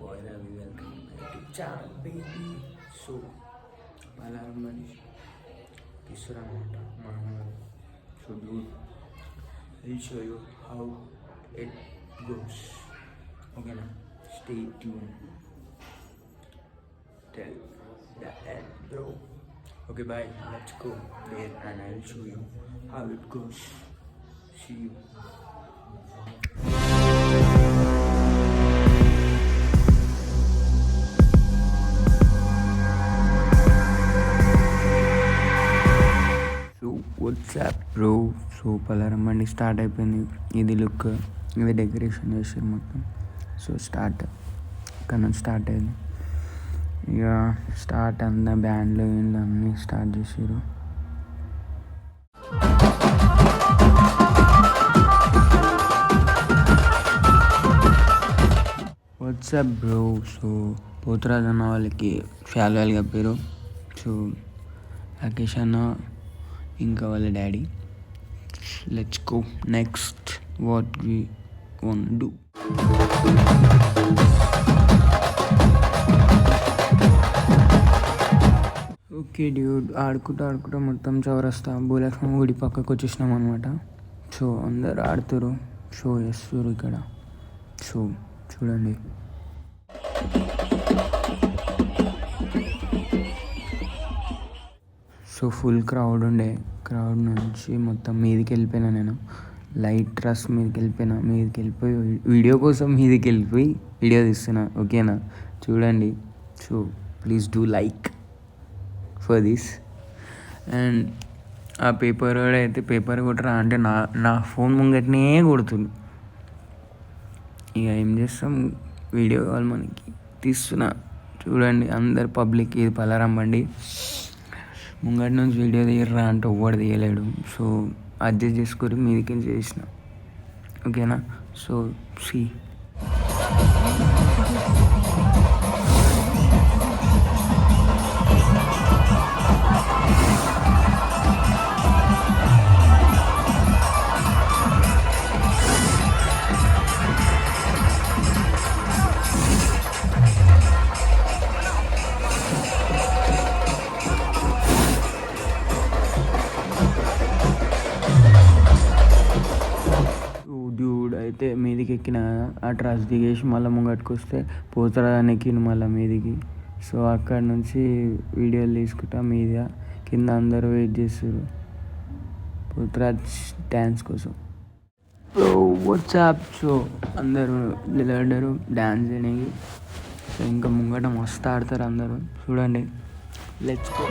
boy Ravi, welcome back to channel baby. So Balaram Manish Tisramata Mahamad. So dude, I'll show you how it goes. Okay now, stay tuned till the end, bro. Okay, bye. Let's go there and I'll show you how it goes. See you. So WhatsApp bro. So పలారం బండి start అయిపోయింది. ఇది look, ఇది decoration చేసారు మొత్తం. So start ఇక్కడ నుంచి start అయింది. ఇక స్టార్ట్ అంతా బ్యాండ్లు వీళ్ళు అన్నీ స్టార్ట్ చేసారు. WhatsApp bro. సో పోతురాజు అన్న వాళ్ళకి ఫ్యాల్వాలు కప్పారు. సో రాకేష్ అన్న ఇంకా వాళ్ళ daddy. Let's go next what we want do. Okay dude, ఆడుకుంటూ మొత్తం చౌరస్తా భూలక్ష్మి గుడి పక్కకు వచ్చేసినాం అనమాట. సో అందరు ఆడుతారు, షో చేస్తారు ఇక్కడ. సో చూడండి. సో ఫుల్ క్రౌడ్ ఉండే. క్రౌడ్ నుంచి మొత్తం మీదికి వెళ్ళిపోయినా నేను. లైట్ ట్రస్ మీదకి వెళ్ళిపోయి వీడియో కోసం మీదకి వెళ్ళిపోయి వీడియో తీస్తున్నా. ఓకేనా, చూడండి. So please do like for this. And ఆ పేపర్ అయితే పేపర్ కొట్టరా అంటే నా ఫోన్ ముంగట్నే కొడుతుంది. ఇక ఏం చేస్తాం, వీడియో కావాలి మనకి, తీస్తున్నా. చూడండి అందరు పబ్లిక్. ఇది పలారం బండి. ముంగటి నుంచి వీడియో తీయరా అంటే ఎవ్వడు తీయలేడు. సో అడ్జస్ట్ చేసుకొని మీదికి చేసిన. ఓకేనా, సో సి. డ్యూడ్ అయితే మీదికి ఎక్కిన ఆ ట్రస్ దిగేసి మళ్ళీ ముంగట్టుకు వస్తే పోతారని ఎక్కిన మళ్ళీ మీదికి. సో అక్కడ నుంచి వీడియోలు తీసుకుంటా మీద కింద అందరూ వెయిట్ చేస్తారు పోతరాజ్ డ్యాన్స్ కోసం. So WhatsApp. సో అందరూ నిలబడ్డారు డ్యాన్స్ చేయడానికి. సో ఇంకా ముంగట మస్తు ఆడతారు అందరూ. చూడండి, లెట్స్ గో.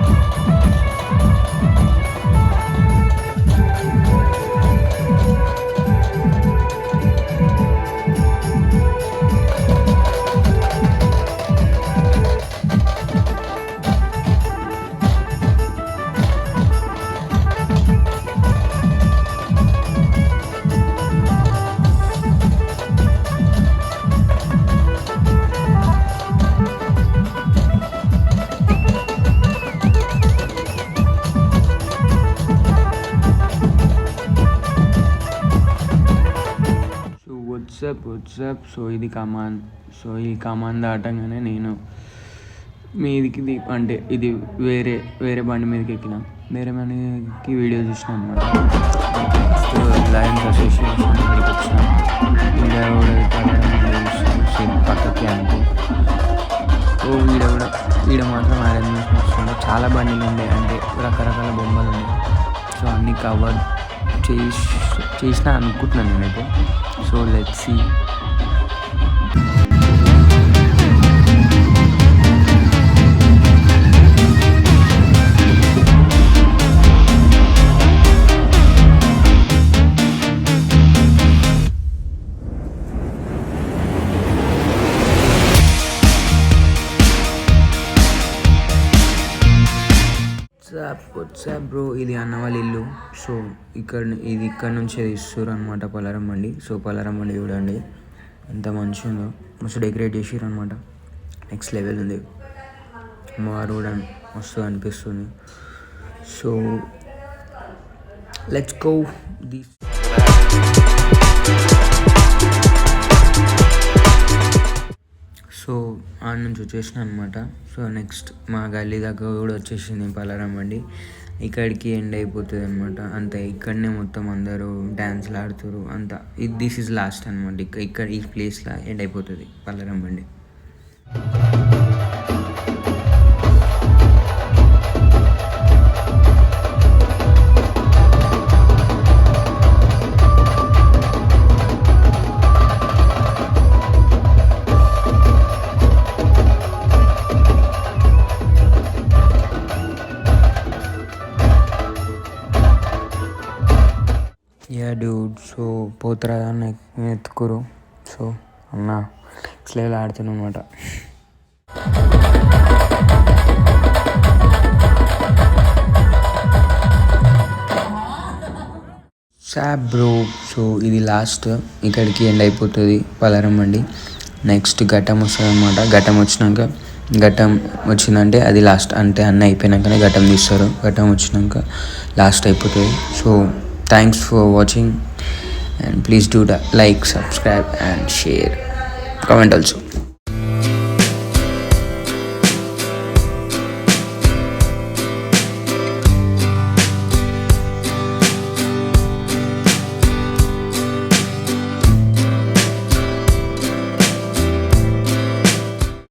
వాట్సాప్. సో ఇది కమాన్. సో ఈ కమాన్ దాటంగానే నేను మీదికి అంటే ఇది వేరే బండి మీదకి ఎక్కిన. వేరే బండికి వీడియో చూసిన అనమాట. సో లయన్స్ అసోసియేషన్ ఇక్కడికి వచ్చిన. వీడియో కూడా పక్కకి అనుకో. సో వీడియో మాత్రం అరేంజ్మెంట్స్ వస్తుండే. చాలా బండిలు ఉండే, అంటే రకరకాల బొమ్మలు ఉండే. సో అన్నీ కవర్ చేసిన అనుకుంటున్నాను నేనైతే. So let's see. What's up bro. ఇది అన్న వాళ్ళ ఇల్లు. సో ఇక్కడ నుంచే తీస్తారు అనమాట పలారం బండి. సో పలారం బండి చూడండి ఎంత మంచిగా ఉందో. మస్తు డెకరేట్ చేసారు అనమాట. నెక్స్ట్ లెవెల్ ఉంది. అమ్మవారు కూడా మస్తు అనిపిస్తుంది. So let's go this. So so ఆడ నుంచి వచ్చేసిన అనమాట. సో నెక్స్ట్ మా గల్లీ దగ్గర కూడా వచ్చేసింది పలారం బండి. ఇక్కడికి ఎండ్ అయిపోతుంది అనమాట. అంతే, ఇక్కడనే మొత్తం అందరూ డ్యాన్స్లు ఆడుతారు అంతా. దిస్ ఈజ్ లాస్ట్ అనమాట. ఇక్కడ ఈ ప్లేస్లో ఎండ్ అయిపోతుంది పలారం బండి. యా డ్యూడ్, సో పోతురా అని ఎత్తుకురు. సో అన్న నెక్స్ట్ లెవెల్ ఆడుతున్నాను అనమాట. సాబ్ బ్రో. సో ఇది లాస్ట్, ఇక్కడికి ఎండ్ అయిపోతుంది పలారం బండి. నెక్స్ట్ ఘట్టం వస్తుంది అనమాట. ఘట్టం వచ్చిందంటే అది లాస్ట్, అంటే అన్నీ అయిపోయినాకనే ఘట్టం తీస్తారు. ఘట్టం వచ్చినాక లాస్ట్ అయిపోతుంది. So thanks for watching and please do like, subscribe and share, comment also.